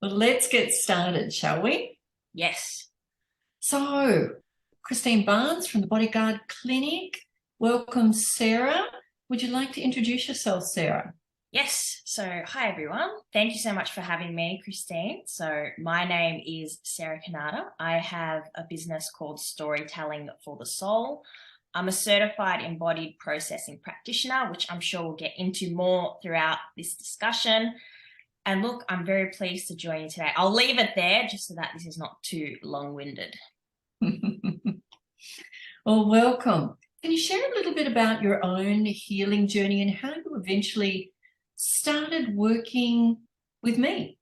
Well, let's get started, shall we? Yes. So, Christine Barnes from the Bodyguard Clinic. Welcome, Sarah. Would you like to introduce yourself, Sarah? Yes. So, hi everyone. Thank you so much for having me, Christine. So, my name is Sarah Cannata. I have a business called Storytelling for the Soul. I'm a certified embodied processing practitioner, which I'm sure we'll get into more throughout this discussion. And look, I'm very pleased to join you today. I'll leave it there just so that this is not too long-winded. Well, welcome. Can you share a little bit about your own healing journey and how you eventually started working with me?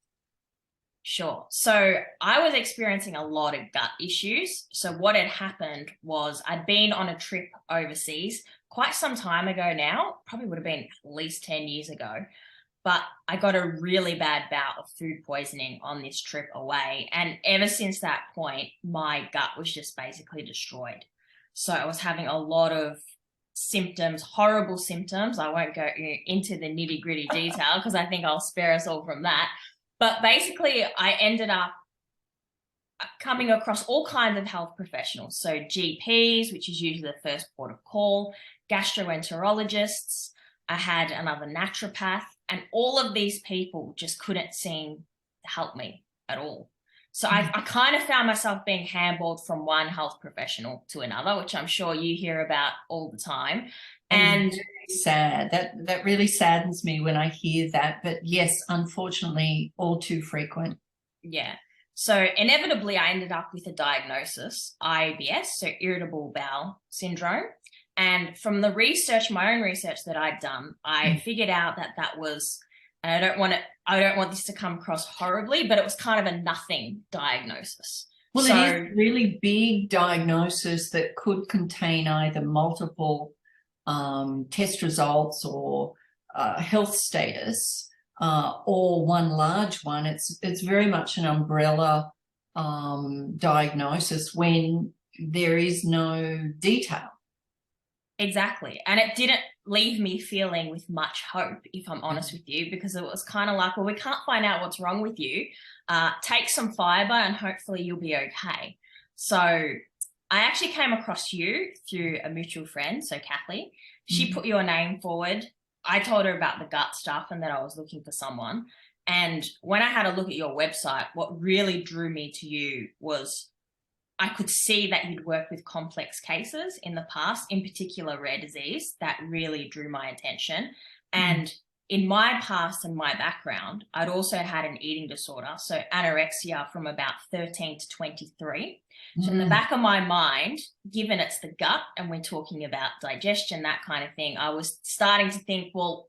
Sure. So I was experiencing a lot of gut issues. So what had happened was I'd been on a trip overseas quite some time ago now, probably would have been at least 10 years ago. But I got a really bad bout of food poisoning on this trip away. And ever since that point, my gut was just basically destroyed. So I was having a lot of symptoms, horrible symptoms. I won't go into the nitty gritty detail because I think I'll spare us all from that. But basically, I ended up coming across all kinds of health professionals. So GPs, which is usually the first port of call, gastroenterologists. I had another naturopath, and all of these people just couldn't seem to help me at all. So I kind of found myself being handballed from one health professional to another, which I'm sure you hear about all the time. And And very sad. That really saddens me when I hear that. But yes, unfortunately, all too frequent. yeah. So inevitably, I ended up with a diagnosis, IBS, so irritable bowel syndrome. And from the research, my own research that I'd done, I figured out that that was, and I don't want this to come across horribly, but it was kind of a nothing diagnosis. Well, it is So a really big diagnosis that could contain either multiple test results or health status, or one large one. It's very much an umbrella diagnosis when there is no detail. exactly. And it didn't leave me feeling with much hope, if I'm honest with you, because it was kind of like, well, we can't find out what's wrong with you. Take some fiber and hopefully you'll be okay. So I actually came across you through a mutual friend, so Kathleen. She put your name forward. I told her about the gut stuff and that I was looking for someone. And when I had a look at your website, what really drew me to you was I could see that you'd worked with complex cases in the past, in particular rare disease. That really drew my attention. And in my past and my background, I'd also had an eating disorder, so anorexia from about 13 to 23. So in the back of my mind, given it's the gut and we're talking about digestion, that kind of thing, I was starting to think, well,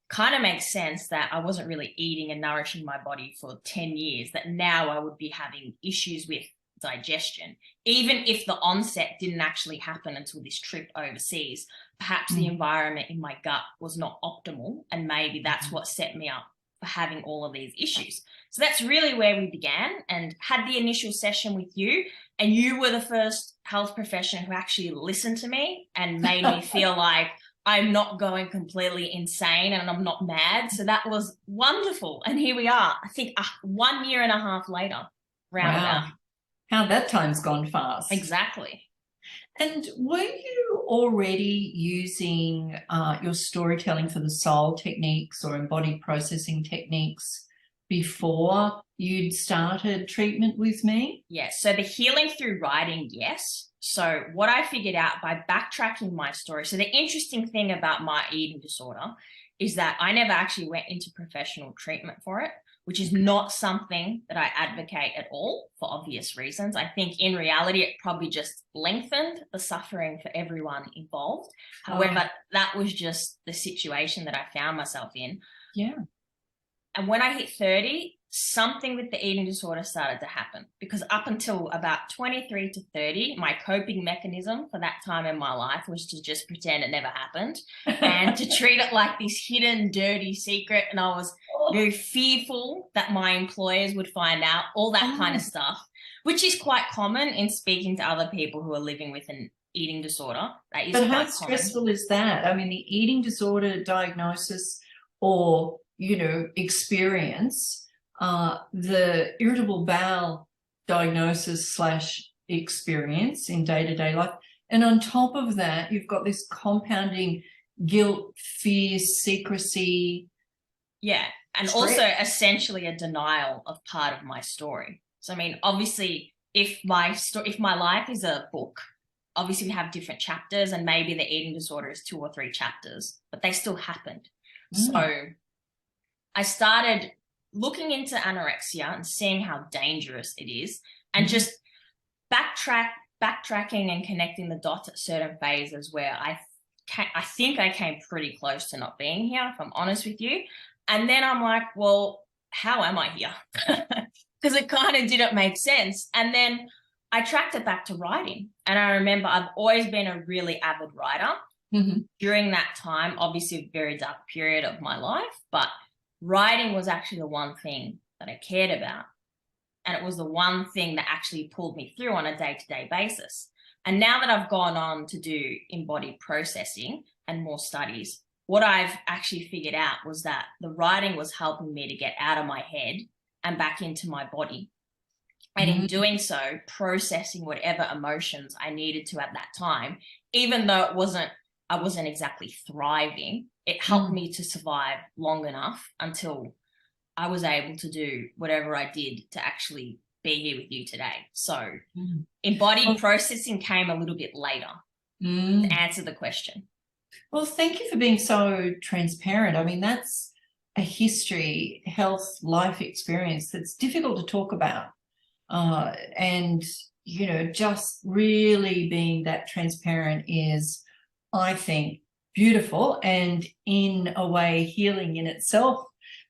kind of makes sense that I wasn't really eating and nourishing my body for 10 years, that now I would be having issues with digestion, even if the onset didn't actually happen until this trip overseas. Perhaps the environment in my gut was not optimal, and maybe that's what set me up for having all of these issues. So that's really where we began and had the initial session with you. And you were the first health professional who actually listened to me and made me feel like I'm not going completely insane and I'm not mad. So that was wonderful. And here we are, I think 1 year and a half later, roundabout. Wow, how that time's gone fast. Exactly. And were you already using your storytelling for the soul techniques or embodied processing techniques before you'd started treatment with me? Yes. So the healing through writing, yes. So what I figured out by backtracking my story. So the interesting thing about my eating disorder is that I never actually went into professional treatment for it, which is not something that I advocate at all for obvious reasons. I think in reality, it probably just lengthened the suffering for everyone involved. However, that was just the situation that I found myself in. Yeah. And when I hit 30, something with the eating disorder started to happen, because up until about 23 to 30, my coping mechanism for that time in my life was to just pretend it never happened and to treat it like this hidden, dirty secret. And I was very fearful that my employers would find out, all that kind of stuff, which is quite common in speaking to other people who are living with an eating disorder. That is But how quite stressful common. is that? I mean, the eating disorder diagnosis or, experience the irritable bowel diagnosis slash experience in day-to-day life. And on top of that, you've got this compounding guilt, fear, secrecy. Yeah. And Stress. also essentially a denial of part of my story. So, I mean, obviously, if my life is a book, obviously we have different chapters, and maybe the eating disorder is 2 or 3 chapters, but they still happened. So I started looking into anorexia and seeing how dangerous it is, and just backtracking and connecting the dots at certain phases where I think I came pretty close to not being here, if I'm honest with you. And then I'm like, well, how am I here? Because it kind of didn't make sense. And then I tracked it back to writing. And I remember I've always been a really avid writer. During that time, obviously a very dark period of my life, but writing was actually the one thing that I cared about. And it was the one thing that actually pulled me through on a day-to-day basis. And now that I've gone on to do embodied processing and more studies, what I've actually figured out was that the writing was helping me to get out of my head and back into my body. And in doing so, processing whatever emotions I needed to at that time, even though I wasn't exactly thriving, it helped me to survive long enough until I was able to do whatever I did to actually be here with you today. So embodied processing came a little bit later to answer the question. Well, thank you for being so transparent. I mean, that's a history, health, life experience that's difficult to talk about. And, you know, just really being that transparent is, I think, beautiful, and in a way healing in itself,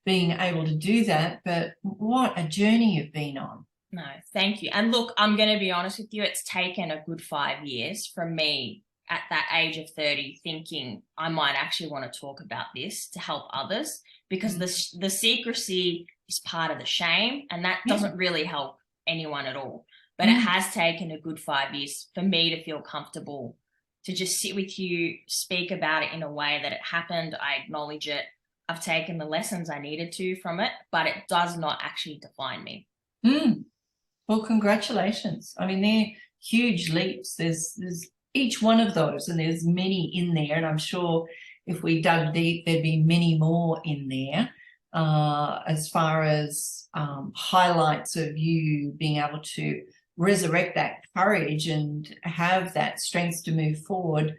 being able to do that. But what a journey you've been on. No, thank you. And look, I'm going to be honest with you, it's taken a good 5 years from me at that age of 30 thinking I might actually want to talk about this to help others, because the secrecy is part of the shame, and that doesn't really help anyone at all. But it has taken a good 5 years for me to feel comfortable to just sit with you, speak about it in a way that it happened. I acknowledge it. I've taken the lessons I needed to from it, but it does not actually define me. Well, congratulations. I mean, they're huge leaps. There's each one of those, and there's many in there. And I'm sure if we dug deep, there'd be many more in there, as far as highlights of you being able to resurrect that courage and have that strength to move forward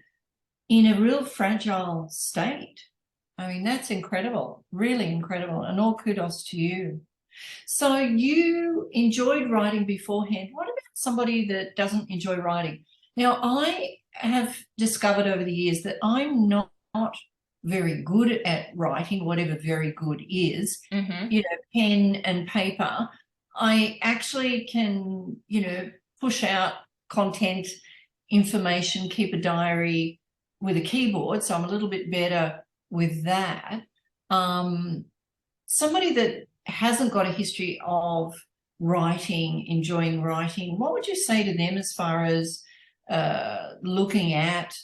in a real fragile state. I mean, that's incredible, really incredible, and all kudos to you. So you enjoyed writing beforehand. What about somebody that doesn't enjoy writing? Now, I have discovered over the years that I'm not very good at writing, whatever very good is, you know, pen and paper. I actually can, you know, push out content, information, keep a diary with a keyboard. So I'm a little bit better with that. Somebody that hasn't got a history of writing, enjoying writing, what would you say to them as far as looking at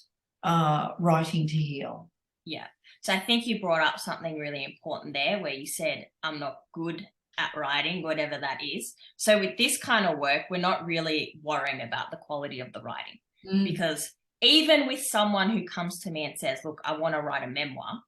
writing to heal? Yeah. So I think you brought up something really important there where you said, I'm not good at writing, whatever that is. So with this kind of work, we're not really worrying about the quality of the writing, because even with someone who comes to me and says, look, I want to write a memoir,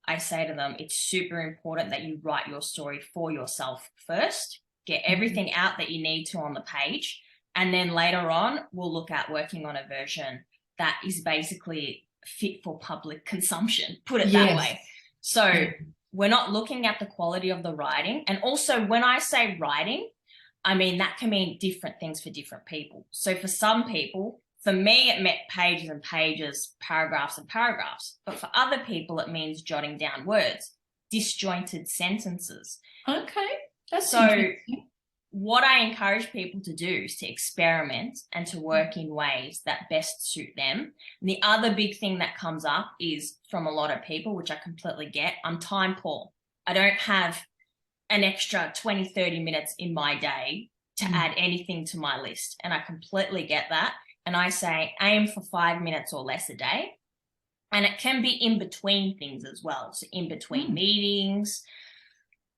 I say to them, it's super important that you write your story for yourself first, get everything out that you need to on the page. And then later on, we'll look at working on a version that is basically fit for public consumption, put it that way. So we're not looking at the quality of the writing. And also when I say writing, I mean, that can mean different things for different people. So for some people, for me, it meant pages and pages, paragraphs and paragraphs. But for other people, it means jotting down words, disjointed sentences. Okay. That's so what I encourage people to do is to experiment and to work in ways that best suit them. And the other big thing that comes up is from a lot of people, which I completely get, I'm time poor. I don't have an extra 20, 30 minutes in my day to add anything to my list. And I completely get that. And I say, aim for 5 minutes or less a day. And it can be in between things as well. So in between meetings,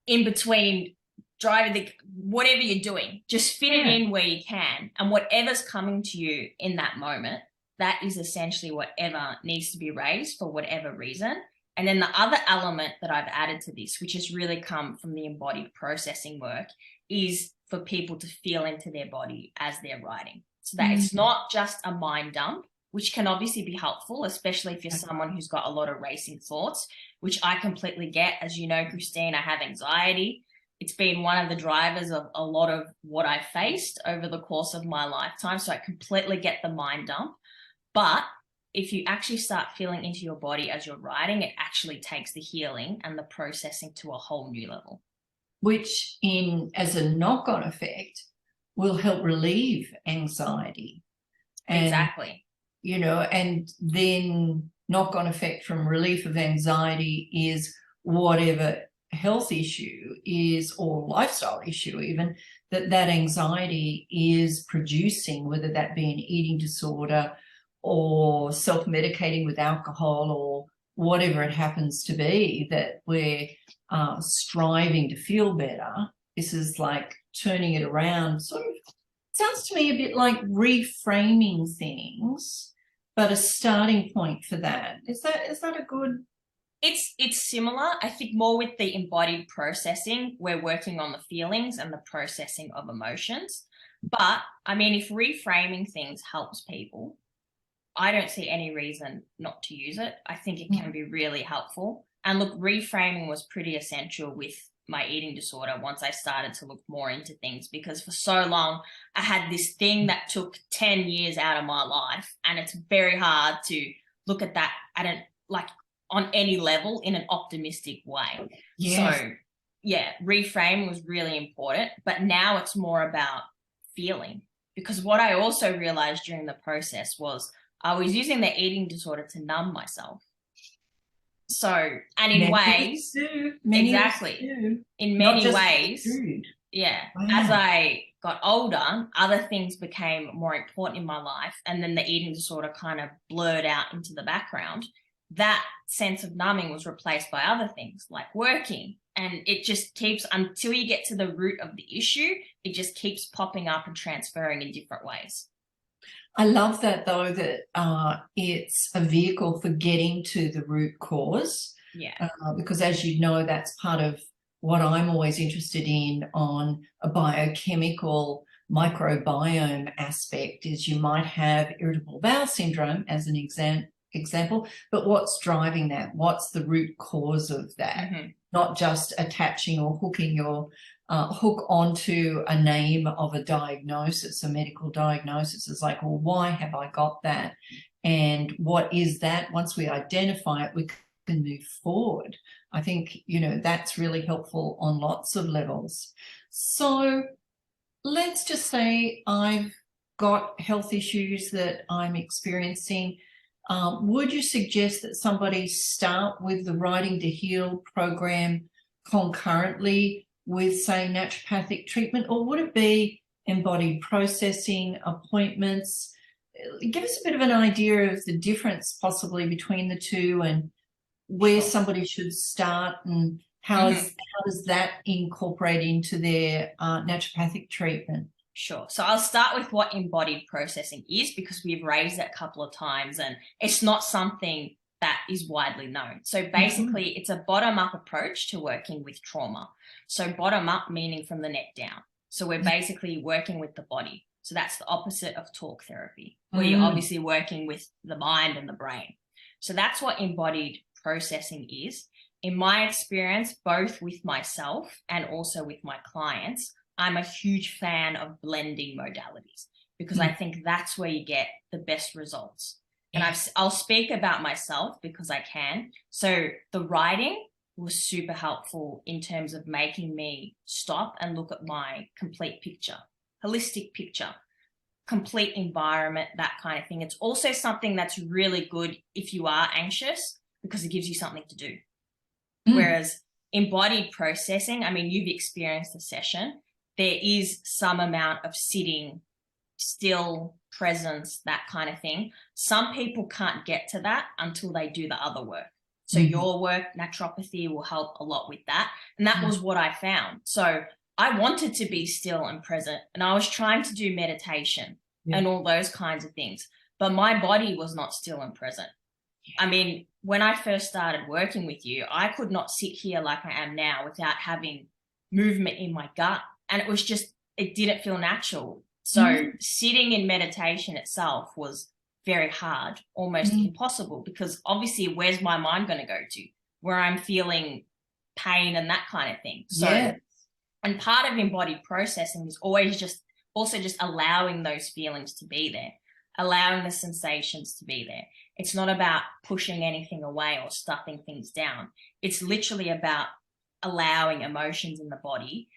in between whatever you're doing, just fit it in where you can. And whatever's coming to you in that moment, that is essentially whatever needs to be raised for whatever reason. And then the other element that I've added to this, which has really come from the embodied processing work, is for people to feel into their body as they're writing. So that it's not just a mind dump, which can obviously be helpful, especially if you're someone who's got a lot of racing thoughts, which I completely get. As you know, Christine, I have anxiety. It's been one of the drivers of a lot of what I faced over the course of my lifetime. So I completely get the mind dump. But if you actually start feeling into your body as you're writing, it actually takes the healing and the processing to a whole new level. Which as a knock-on effect will help relieve anxiety. And, exactly. You know, and then knock-on effect from relief of anxiety is whatever health issue is, or lifestyle issue even, that anxiety is producing, whether that be an eating disorder or self-medicating with alcohol or whatever it happens to be, that we're striving to feel better. This is like turning it around. Sort of sounds to me a bit like reframing things, but a starting point for that. Is that a good? It's similar. I think more with the embodied processing, we're working on the feelings and the processing of emotions. But I mean, if reframing things helps people, I don't see any reason not to use it. I think it can be really helpful. And look, reframing was pretty essential with my eating disorder once I started to look more into things, because for so long I had this thing that took 10 years out of my life, and it's very hard to look at that on any level in an optimistic way. Yes. So yeah, reframe was really important, but now it's more about feeling, because what I also realized during the process was I was using the eating disorder to numb myself. So, and in ways, exactly, in many ways, yeah, wow. As I got older, other things became more important in my life, and then the eating disorder kind of blurred out into the background. That sense of numbing was replaced by other things like working, and it just keeps, until you get to the root of the issue, it just keeps popping up and transferring in different ways. I love that, though, that it's a vehicle for getting to the root cause. Yeah. Because as you know, that's part of what I'm always interested in on a biochemical microbiome aspect, is you might have irritable bowel syndrome as an example, but what's driving that? What's the root cause of that? Not just attaching or hooking your hook onto a name of a diagnosis, a medical diagnosis. Is like, well, why have I got that? And what is that? Once we identify it, we can move forward. I think, you know, that's really helpful on lots of levels. So let's just say I've got health issues that I'm experiencing. Would you suggest that somebody start with the Writing to Heal program concurrently with, say, naturopathic treatment, or would it be embodied processing, appointments? Give us a bit of an idea of the difference possibly between the two, and where somebody should start, and how does that incorporate into their naturopathic treatment? Sure. So I'll start with what embodied processing is, because we've raised it a couple of times and it's not something that is widely known. So basically it's a bottom-up approach to working with trauma. So bottom-up meaning from the neck down. So we're basically working with the body. So that's the opposite of talk therapy, where you're obviously working with the mind and the brain. So that's what embodied processing is. In my experience, both with myself and also with my clients, I'm a huge fan of blending modalities, because I think that's where you get the best results. And I'll speak about myself because I can. So the writing was super helpful in terms of making me stop and look at my complete picture, holistic picture, complete environment, that kind of thing. It's also something that's really good if you are anxious, because it gives you something to do. Whereas embodied processing, I mean, you've experienced a session, there is some amount of sitting still, presence, that kind of thing. Some people can't get to that until they do the other work. So your work, naturopathy, will help a lot with that. And that was what I found. So I wanted to be still and present, and I was trying to do meditation and all those kinds of things, but my body was not still and present. I mean, when I first started working with you, I could not sit here like I am now without having movement in my gut. And it was just, it didn't feel natural. So sitting in meditation itself was very hard, almost impossible, because obviously where's my mind going to go to? Where I'm feeling pain and that kind of thing. So, and part of embodied processing is always just allowing those feelings to be there, allowing the sensations to be there. It's not about pushing anything away or stuffing things down. It's literally about allowing emotions in the body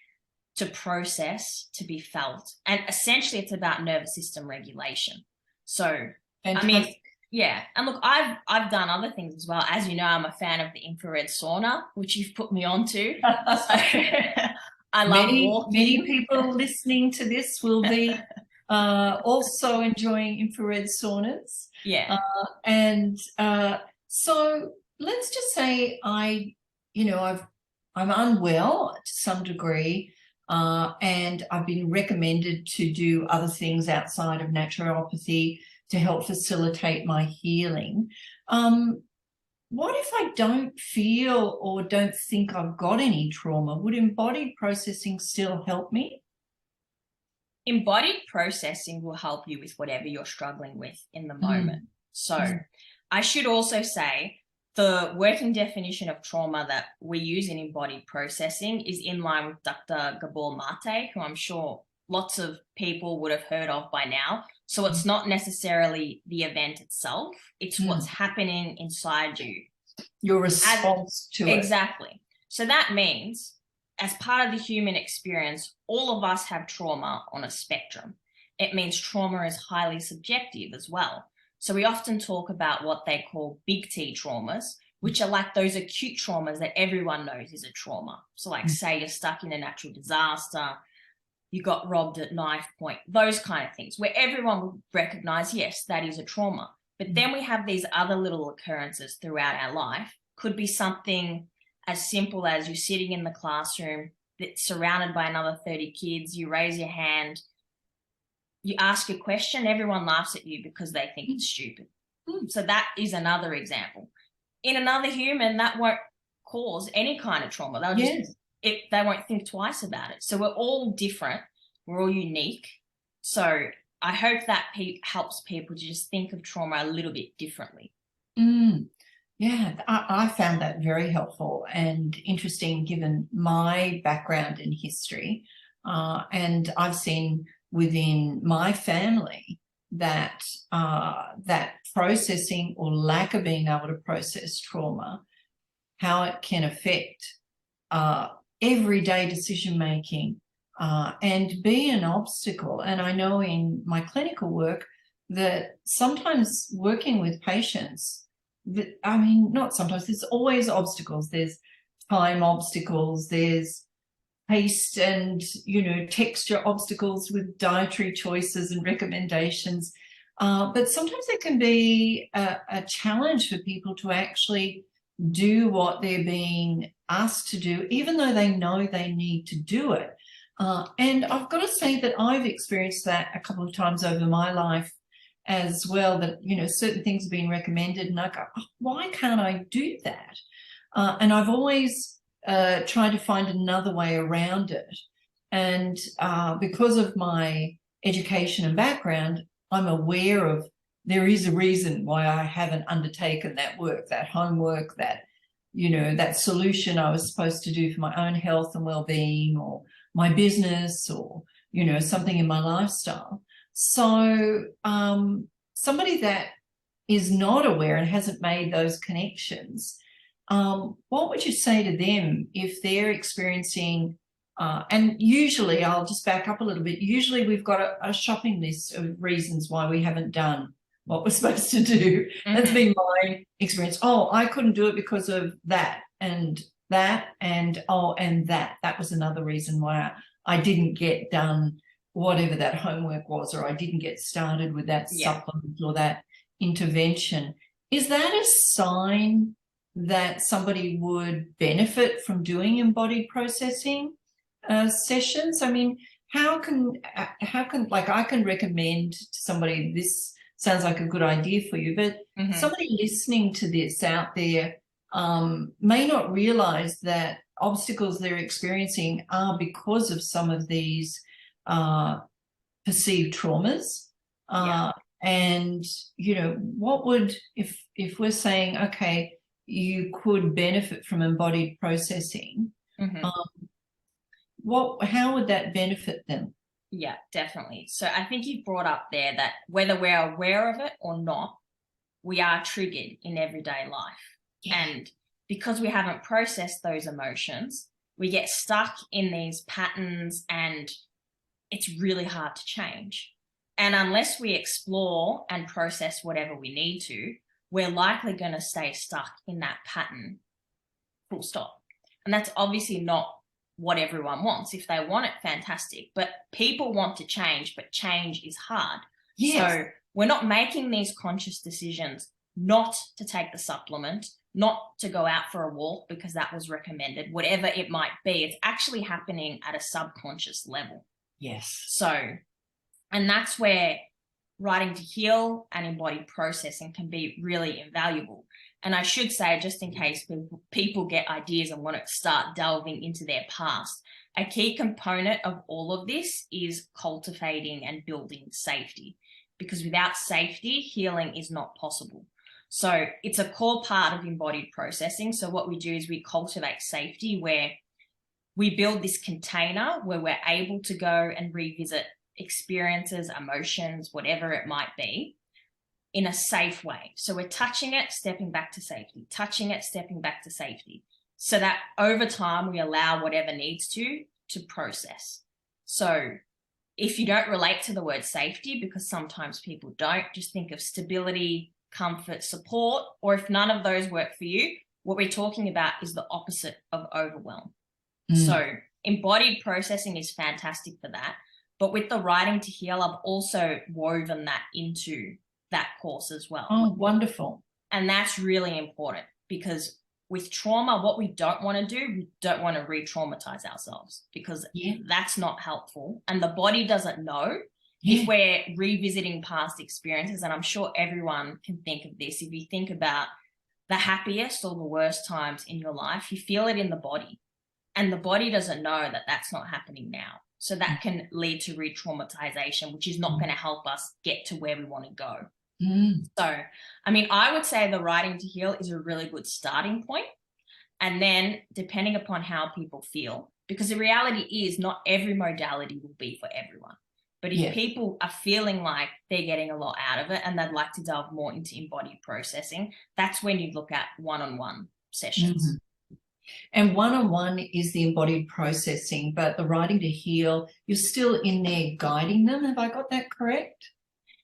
to process, to be felt. And essentially it's about nervous system regulation. So, fantastic. I mean, yeah. And look, I've done other things as well. As you know, I'm a fan of the infrared sauna, which you've put me onto. So I love walking. Many people listening to this will be also enjoying infrared saunas. Yeah. So let's just say I'm unwell to some degree, and I've been recommended to do other things outside of naturopathy to help facilitate my healing. What if I don't feel or don't think I've got any trauma? Would embodied processing still help me? Embodied processing will help you with whatever you're struggling with in the moment. So I should also say the working definition of trauma that we use in embodied processing is in line with Dr. Gabor Mate, who I'm sure lots of people would have heard of by now. So it's not necessarily the event itself, it's what's happening inside you. Your response to it. Exactly. So that means, as part of the human experience, all of us have trauma on a spectrum. It means trauma is highly subjective as well. So we often talk about what they call big T traumas, which are like those acute traumas that everyone knows is a trauma. So like say you're stuck in a natural disaster, you got robbed at knife point, those kind of things where everyone will recognize, yes, that is a trauma. But then we have these other little occurrences throughout our life. Could be something as simple as you're sitting in the classroom that's surrounded by another 30 kids, you raise your hand, you ask a question, everyone laughs at you because they think it's stupid. So that is another example. In another human, that won't cause any kind of trauma. They'll just, they won't think twice about it. So we're all different. We're all unique. So I hope that helps people to just think of trauma a little bit differently. Yeah, I found that very helpful and interesting given my background in history. And I've seen within my family that that processing or lack of being able to process trauma, how it can affect everyday decision making and be an obstacle. And I know in my clinical work that sometimes working with patients, I mean, not sometimes, there's always obstacles. There's time obstacles, there's taste and, texture obstacles with dietary choices and recommendations. But sometimes it can be a challenge for people to actually do what they're being asked to do, even though they know they need to do it. And I've got to say that I've experienced that a couple of times over my life as well, that, certain things have been recommended and I go, oh, why can't I do that? And I've always tried to find another way around it. And because of my education and background, I'm aware of there is a reason why I haven't undertaken that work, that homework, that, that solution I was supposed to do for my own health and well-being or my business or, something in my lifestyle. So somebody that is not aware and hasn't made those connections, what would you say to them if they're experiencing, and usually I'll just back up a little bit, usually we've got a shopping list of reasons why we haven't done what we're supposed to do. That's been my experience. Oh, I couldn't do it because of that and that and that was another reason why I didn't get done whatever that homework was, or I didn't get started with that supplement or that intervention. Is that a sign that somebody would benefit from doing embodied processing? sessions? I mean, how can like I can recommend to somebody, this sounds like a good idea for you, but somebody listening to this out there may not realize that obstacles they're experiencing are because of some of these perceived traumas. And, you know, what would, if we're saying, okay, you could benefit from embodied processing, how would that benefit them? Yeah, definitely. So I think you've brought up there that whether we're aware of it or not, we are triggered in everyday life. And because we haven't processed those emotions, we get stuck in these patterns and it's really hard to change. And unless we explore and process whatever we need to, we're likely going to stay stuck in that pattern, full stop. And that's obviously not what everyone wants. If they want it, fantastic. But people want to change, but change is hard. So we're not making these conscious decisions not to take the supplement, not to go out for a walk because that was recommended, whatever it might be. It's actually happening at a subconscious level. So, and that's where writing to heal and embodied processing can be really invaluable. And I should say, just in case people get ideas and want to start delving into their past, a key component of all of this is cultivating and building safety, because without safety, healing is not possible. So it's a core part of embodied processing. So what we do is we cultivate safety, where we build this container where we're able to go and revisit experiences, emotions, whatever it might be, in a safe way. So we're touching it, stepping back to safety, touching it, stepping back to safety, so that over time we allow whatever needs to process. So if you don't relate to the word safety, because sometimes people don't, just think of stability, comfort, support, or if none of those work for you, what we're talking about is the opposite of overwhelm. So embodied processing is fantastic for that. But with the writing to heal, I've also woven that into that course as well. Oh, wonderful. And that's really important, because with trauma, what we don't want to do, we don't want to re-traumatize ourselves, because that's not helpful. And the body doesn't know if we're revisiting past experiences. And I'm sure everyone can think of this. If you think about the happiest or the worst times in your life, you feel it in the body. And the body doesn't know that that's not happening now. So that can lead to re-traumatization, which is not going to help us get to where we want to go. So, I mean, I would say the writing to heal is a really good starting point. And then depending upon how people feel, because the reality is not every modality will be for everyone. But if people are feeling like they're getting a lot out of it and they'd like to delve more into embodied processing, that's when you look at one-on-one sessions. And one-on-one is the embodied processing, but the writing to heal, you're still in there guiding them. Have I got that correct?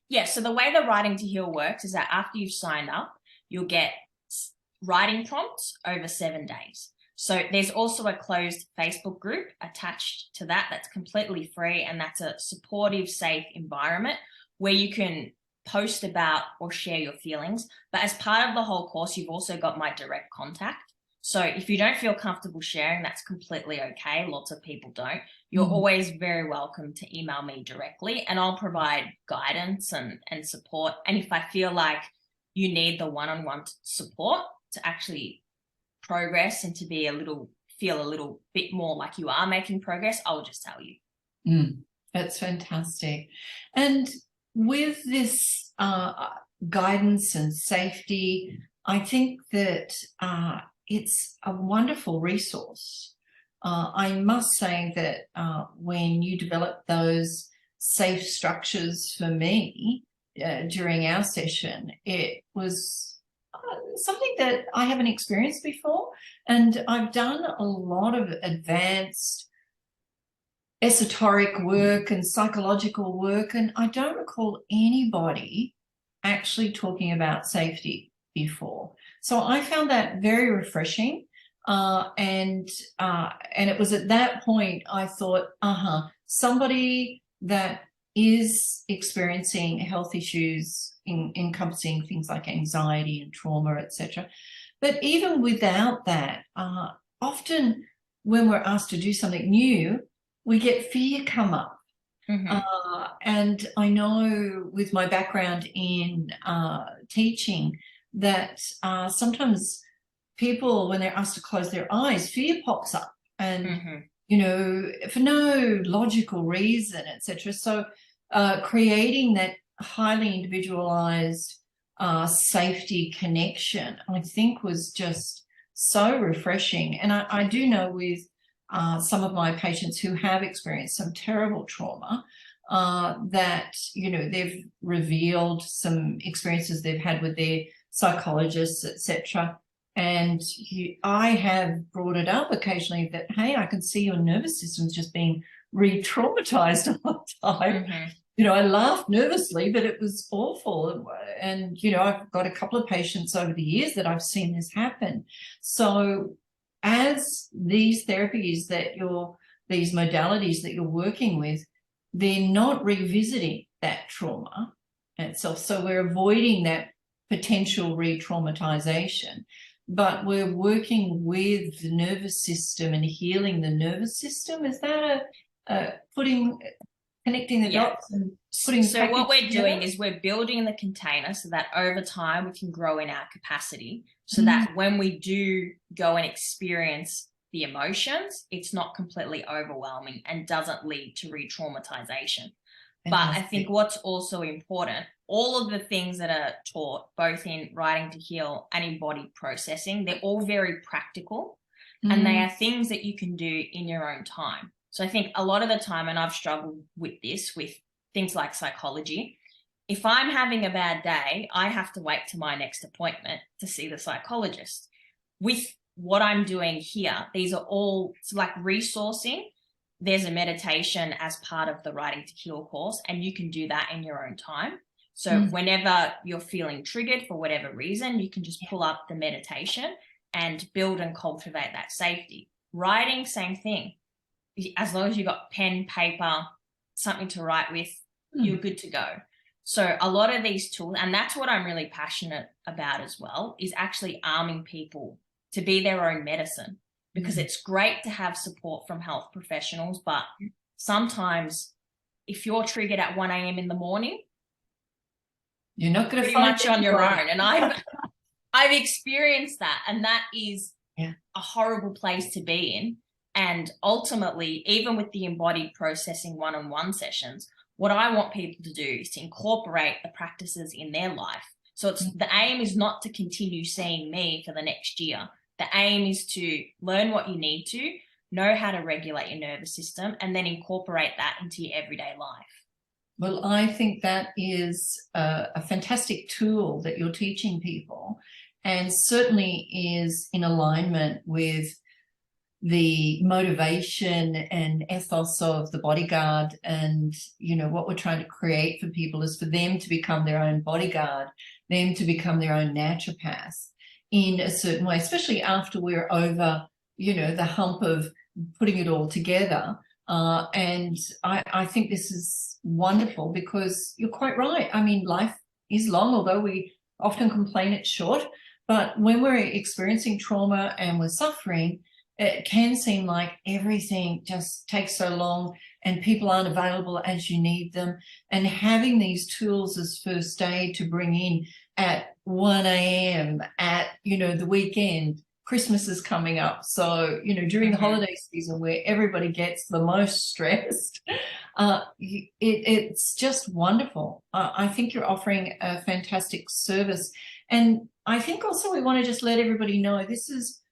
Yeah, so the way the writing to heal works is that after you've signed up, you'll get writing prompts over 7 days. So there's also a closed Facebook group attached to that that's completely free, and that's a supportive, safe environment where you can post about or share your feelings. But as part of the whole course, you've also got my direct contact. So if you don't feel comfortable sharing, that's completely okay. Lots of people don't. You're always very welcome to email me directly, and I'll provide guidance and support. And if I feel like you need the one-on-one support to actually progress and to be feel a little bit more like you are making progress, I'll just tell you. That's fantastic. And with this guidance and safety, I think that it's a wonderful resource. I must say that when you develop those safe structures for me during our session, it was something that I haven't experienced before. And I've done a lot of advanced esoteric work and psychological work, and I don't recall anybody actually talking about safety before. So I found that very refreshing. And it was at that point I thought, somebody that is experiencing health issues encompassing things like anxiety and trauma, etc. But even without that, often when we're asked to do something new, we get fear come up. Mm-hmm. And I know with my background in teaching that sometimes people, when they're asked to close their eyes, fear pops up, and Mm-hmm. you know, for no logical reason, etc. So creating that highly individualized safety connection, I think, was just so refreshing. And I do know with some of my patients who have experienced some terrible trauma, that, you know, they've revealed some experiences they've had with their psychologists, etc. And I have brought it up occasionally that, hey, I can see your nervous system's just being re-traumatized all the time. Mm-hmm. You know, I laughed nervously, but it was awful. And, you know, I've got a couple of patients over the years that I've seen this happen. So as these therapies that these modalities that you're working with, they're not revisiting that trauma itself. So we're avoiding that potential re-traumatization, but we're working with the nervous system and healing the nervous system. Is that connecting the dots and putting so what we're together? doing is we're building the container so that over time we can grow in our capacity, so that when we do go and experience the emotions, it's not completely overwhelming and doesn't lead to re-traumatization. But I think what's also important, all of the things that are taught, both in Writing to Heal and Embodied processing, they're all very practical, and they are things that you can do in your own time. So I think a lot of the time, and I've struggled with this, with things like psychology, if I'm having a bad day, I have to wait to my next appointment to see the psychologist. With what I'm doing here, these are all like resourcing. There's a meditation as part of the Writing to Heal course, and you can do that in your own time. So whenever you're feeling triggered for whatever reason, you can just pull up the meditation and build and cultivate that safety. Writing, same thing. As long as you've got pen, paper, something to write with, you're good to go. So a lot of these tools, and that's what I'm really passionate about as well, is actually arming people to be their own medicine. Because it's great to have support from health professionals, but sometimes if you're triggered at 1 a.m. in the morning, you're not going to pretty much on your own. And I've experienced that, and that is a horrible place to be in. And ultimately, even with the embodied processing one-on-one sessions, what I want people to do is to incorporate the practices in their life. So the aim is not to continue seeing me for the next year. The aim is to learn what you need to, know how to regulate your nervous system, and then incorporate that into your everyday life. Well, I think that is a fantastic tool that you're teaching people, and certainly is in alignment with the motivation and ethos of the bodyguard. And, you know, what we're trying to create for people is for them to become their own bodyguard, them to become their own naturopath in a certain way, especially after we're over, you know, the hump of putting it all together. And I think this is wonderful, because you're quite right. I mean, life is long, although we often complain it's short. But when we're experiencing trauma and we're suffering, it can seem like everything just takes so long and people aren't available as you need them. And having these tools as first aid to bring in at 1 a.m. at, you know, the weekend, Christmas is coming up. So, you know, during the holiday season where everybody gets the most stressed, it's just wonderful. I think you're offering a fantastic service. And I think also we want to just let everybody know this is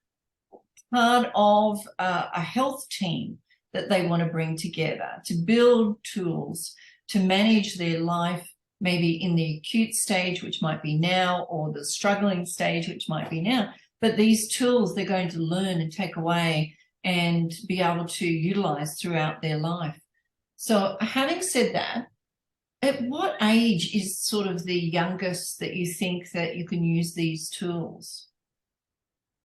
part of a health team that they want to bring together to build tools to manage their life, maybe in the acute stage, which might be now, or the struggling stage, which might be now. But these tools they're going to learn and take away and be able to utilize throughout their life. So having said that, at what age is sort of the youngest that you think that you can use these tools?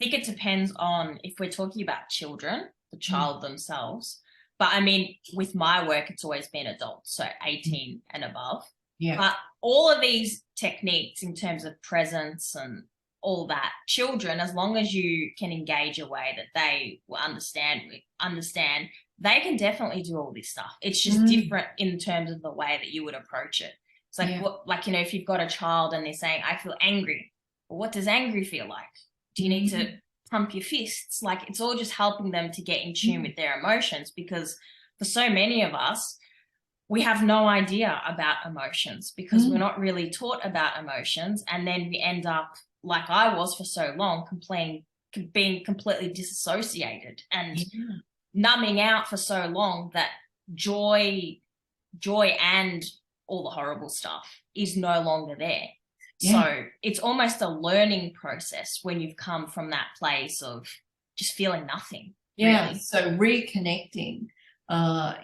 I think it depends on if we're talking about children, the child themselves. But I mean, with my work, it's always been adults, so 18 and above. Yeah. But all of these techniques in terms of presence and all that. Children, as long as you can engage a way that they will understand, they can definitely do all this stuff. It's just different in terms of the way that you would approach it. It's like, what, like, you know, if you've got a child and they're saying, I feel angry. Well, what does angry feel like? Do you need to pump your fists? Like, it's all just helping them to get in tune with their emotions, because for so many of us, we have no idea about emotions because we're not really taught about emotions. And then we end up, like I was for so long, being completely disassociated and numbing out for so long that joy and all the horrible stuff is no longer there. So it's almost a learning process when you've come from that place of just feeling nothing. Yeah. Really. So reconnecting,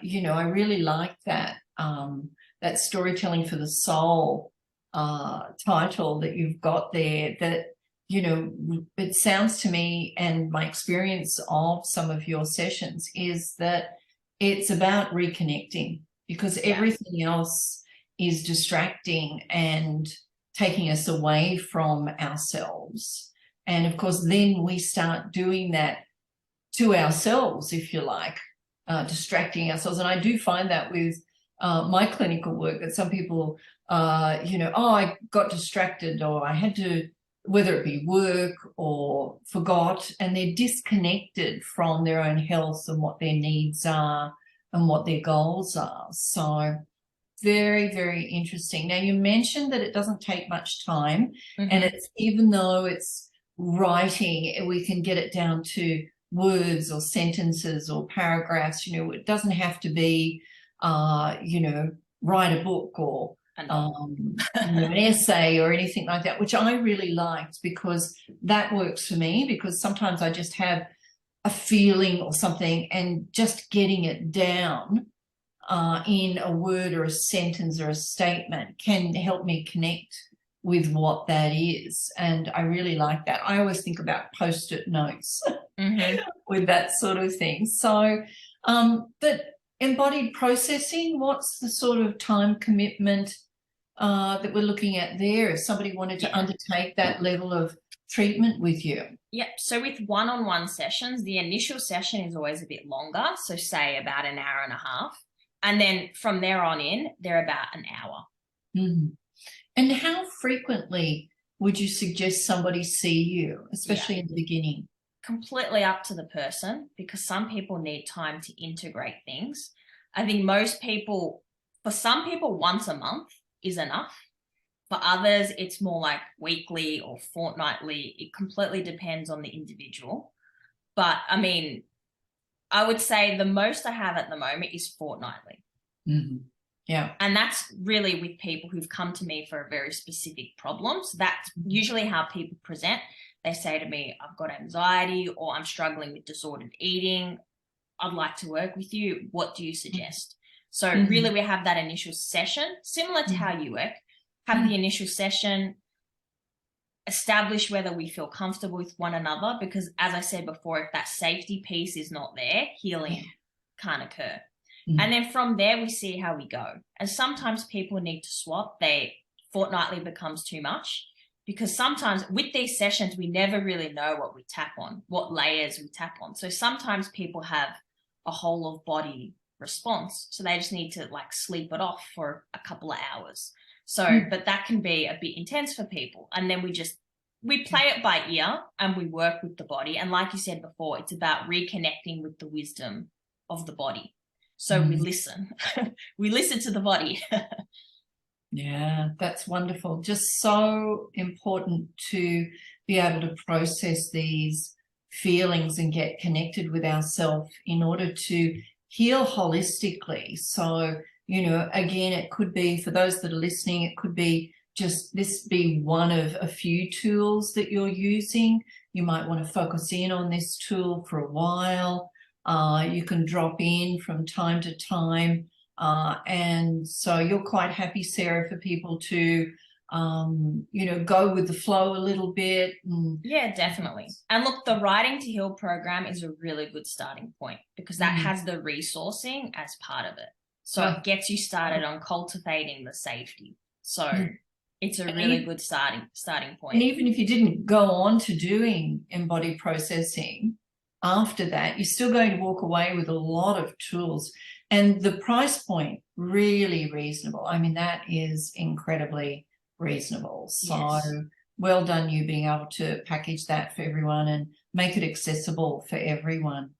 you know, I really like that, that storytelling for the soul, title that you've got there, that, you know, it sounds to me, and my experience of some of your sessions is that it's about reconnecting, because everything else is distracting and taking us away from ourselves. And of course, then we start doing that to ourselves, if you like, distracting ourselves. And I do find that with my clinical work, that some people, you know, oh, I got distracted, or I had to, whether it be work or forgot, and they're disconnected from their own health and what their needs are and what their goals are. So very, very interesting. Now, you mentioned that it doesn't take much time, and it's, even though it's writing, we can get it down to words or sentences or paragraphs. You know, it doesn't have to be, you know, write a book or you know, an essay or anything like that, which I really liked, because that works for me, because sometimes I just have a feeling or something, and just getting it down in a word or a sentence or a statement can help me connect with what that is. And I really like that. I always think about post-it notes with that sort of thing. So, but embodied processing, what's the sort of time commitment that we're looking at there, if somebody wanted to undertake that level of treatment with you? Yep. So with one-on-one sessions, the initial session is always a bit longer. So say about an hour and a half. And then from there on in, they're about an hour. And how frequently would you suggest somebody see you, especially in the beginning? Completely up to the person, because some people need time to integrate things. I think most people, for some people, once a month is enough. For others, it's more like weekly or fortnightly. It completely depends on the individual. But I mean, I would say the most I have at the moment is fortnightly. Yeah. And that's really with people who've come to me for a very specific problem. So that's usually how people present. They say to me, I've got anxiety, or I'm struggling with disordered eating. I'd like to work with you. What do you suggest? So really, we have that initial session, similar to how you work, have the initial session, establish whether we feel comfortable with one another, because as I said before, if that safety piece is not there, healing can't occur. And then from there, we see how we go. And sometimes people need to swap. Fortnightly becomes too much, because sometimes with these sessions, we never really know what we tap on, what layers we tap on. So sometimes people have a whole of body response. So they just need to like sleep it off for a couple of hours. So, but that can be a bit intense for people. And then we play it by ear and we work with the body. And like you said before, it's about reconnecting with the wisdom of the body. So we listen, we listen to the body. Yeah, that's wonderful. Just so important to be able to process these feelings and get connected with ourselves in order to heal holistically. So, you know, again, it could be, for those that are listening, it could be just this be one of a few tools that you're using. You might want to focus in on this tool for a while. You can drop in from time to time. And so you're quite happy, Sarah, for people to, you know, go with the flow a little bit. Yeah, definitely. And look, the Writing to Heal program is a really good starting point, because that has the resourcing as part of it. So it gets you started on cultivating the safety. So it's a And really even, good starting and point. even if you didn't go on to doing embodied processing after that, you're still going to walk away with a lot of tools. And the price point, really reasonable. I mean, that is incredibly reasonable. So Yes. well done you being able to package that for everyone and make it accessible for everyone.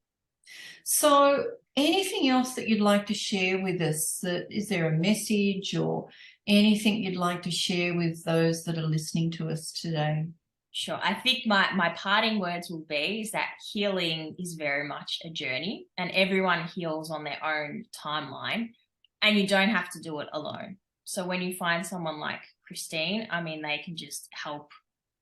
So anything else that you'd like to share with us? Is there a message or anything you'd like to share with those that are listening to us today? Sure. I think my parting words will be is that healing is very much a journey, and everyone heals on their own timeline, and you don't have to do it alone. So when you find someone like Christine, I mean, they can just help.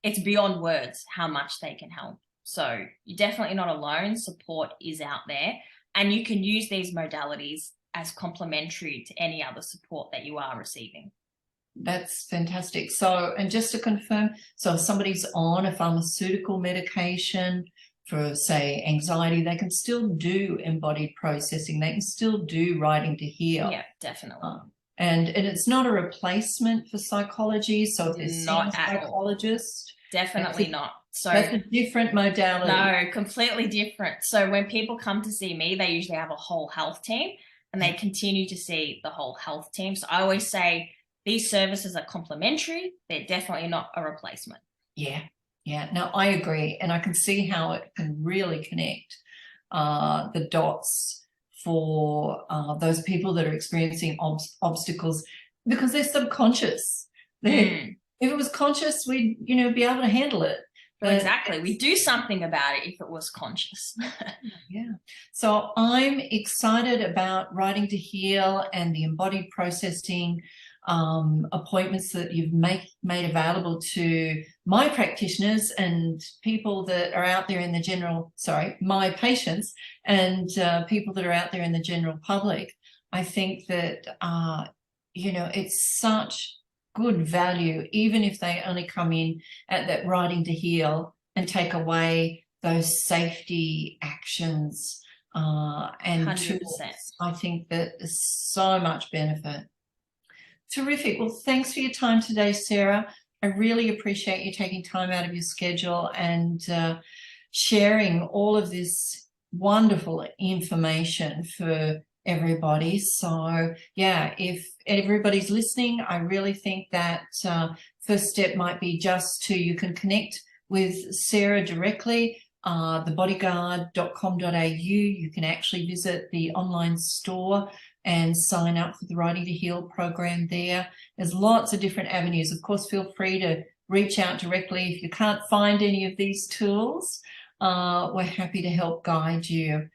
It's beyond words how much they can help. So you're definitely not alone. Support is out there, and you can use these modalities as complementary to any other support that you are receiving. That's fantastic. So, and just to confirm, so if somebody's on a pharmaceutical medication for, say, anxiety, they can still do embodied processing. They can still do writing to heal. Yeah, definitely. And it's not a replacement for psychology. So if they're seeing a psychologist, definitely not. So that's a different modality. No, completely different. So when people come to see me, they usually have a whole health team, and they continue to see the whole health team. So I always say these services are complementary. They're definitely not a replacement. Yeah. Yeah. No, I agree. And I can see how it can really connect the dots for those people that are experiencing obstacles, because they're subconscious. If it was conscious, we'd, be able to handle it. Well, exactly. We do something about it if it was conscious. Yeah. So I'm excited about Writing to Heal and the embodied processing appointments that you've made available to my practitioners and people that are out there in the general, my patients and people that are out there in the general public. I think that, it's such good value, even if they only come in at that Writing to Heal and take away those safety actions and 100%. tools. I think that there's so much benefit. Terrific. Well, thanks for your time today, Sarah. I really appreciate you taking time out of your schedule and sharing all of this wonderful information for everybody. So yeah, if everybody's listening, I really think that first step might be you can connect with Sarah directly, thebodyguard.com.au. You can actually visit the online store and sign up for the Writing to Heal program there. There's lots of different avenues. Of course, feel free to reach out directly if you can't find any of these tools. We're happy to help guide you.